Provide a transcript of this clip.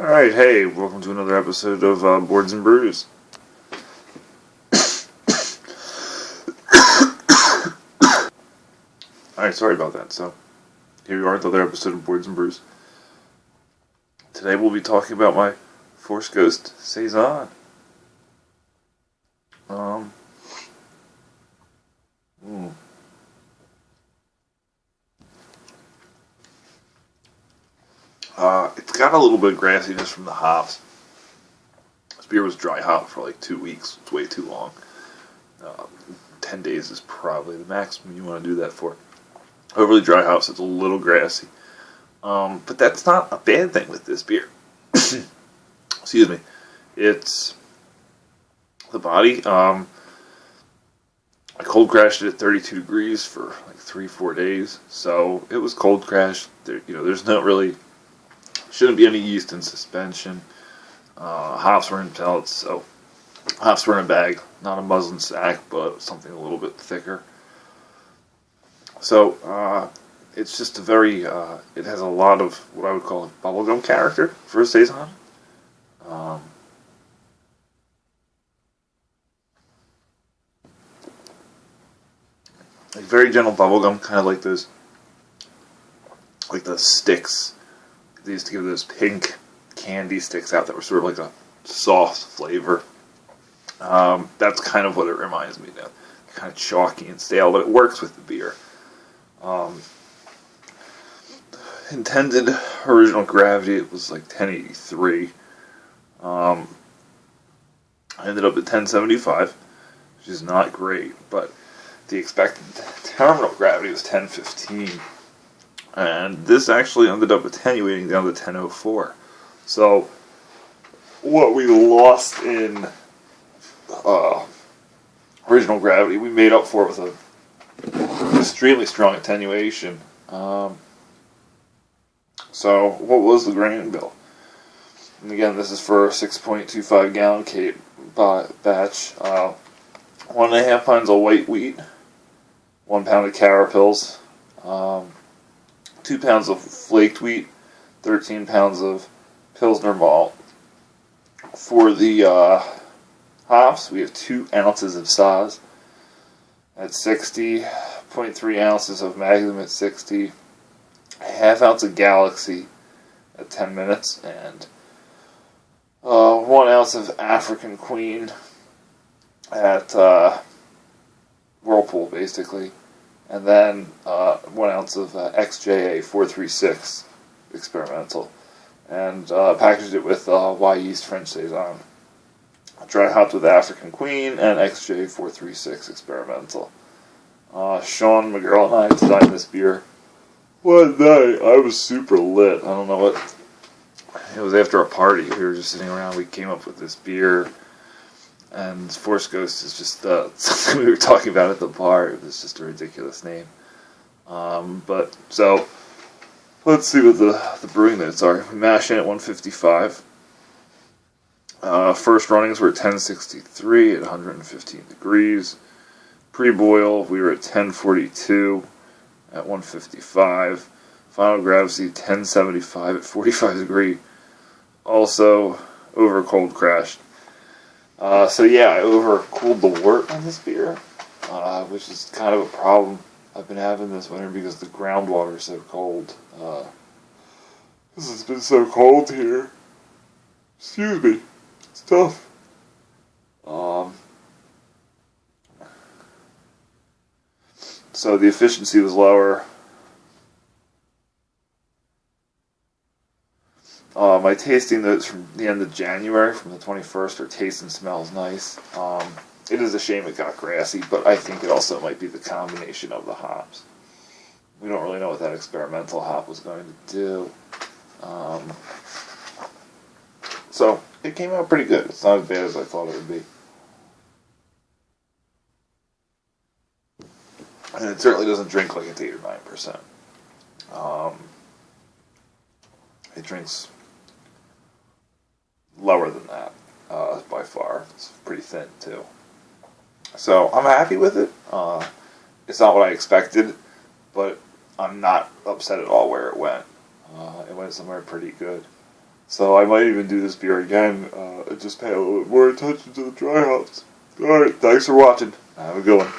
Alright, hey, welcome to another episode of Boards and Brews. Alright, sorry about that. So, here we are, another episode of Boards and Brews. Today we'll be talking about my Force Ghost Saison. It's got a little bit of grassiness from the hops. This beer was dry hop for like 2 weeks. It's way too long. 10 days is probably the maximum you want to do that for. Overly dry hops, it's a little grassy. But that's not a bad thing with this beer. Excuse me. It's the body. I cold crashed it at 32 degrees for like 3-4 days. So it was cold crashed. There's not really, shouldn't be any yeast in suspension. Hops were in pellets, so hops were in a bag, not a muslin sack, but something a little bit thicker. So it's just a very, it has a lot of what I would call a bubblegum character for a Saison. Like very gentle bubblegum, kind of like those, like the sticks. They used to give those pink candy sticks out that were sort of like a soft flavor. That's kind of what it reminds me of. Kind of chalky and stale, but it works with the beer. Intended original gravity, it was like 1083. I ended up at 1075, which is not great, but the expected terminal gravity was 1015. And this actually ended up attenuating down to 1004. So, what we lost in original gravity, we made up for it with an extremely strong attenuation. So, what was the grain bill? And again, this is for a 6.25 gallon Cape batch. 1.5 pounds of white wheat, 1 pound of carapils, 2 pounds of flaked wheat, 13 pounds of Pilsner malt. For the hops, we have 2 ounces of Saaz at 60, 0.3 ounces of Magnum at 60, a half ounce of Galaxy at 10 minutes, and 1 ounce of African Queen at Whirlpool, basically. And then 1 ounce of XJA 436 experimental. And packaged it with Y Yeast French Saison. Dry hopped with African Queen and XJ 436 experimental. Sean McGirl and I designed this beer one night. I was super lit. I don't know what. It was after a party. We were just sitting around. We came up with this beer. And Force Ghost is just something we were talking about at the bar. It was just a ridiculous name. But so let's see what the brewing notes are. We mash in at 155. First runnings were at 1063 at 115 degrees. Pre-boil, we were at 1042 at 155. Final gravity 1075 at 45 degrees. Also over cold crashed. So yeah, I overcooled the wort on this beer, which is kind of a problem I've been having this winter because the groundwater is so cold. This has been so cold here. Excuse me. It's tough. So the efficiency was lower. My tasting notes from the end of January, from the 21st, are taste and smells nice. It is a shame it got grassy, but I think it also might be the combination of the hops. We don't really know what that experimental hop was going to do. So, it came out pretty good. It's not as bad as I thought it would be. And it certainly doesn't drink like it's 8 or 9%. It drinks lower than that, by far. It's pretty thin, too. So, I'm happy with it. It's not what I expected, but I'm not upset at all where it went. It went somewhere pretty good. So I might even do this beer again, and just pay a little bit more attention to the dry hops. Alright, thanks for watching. Have a good one.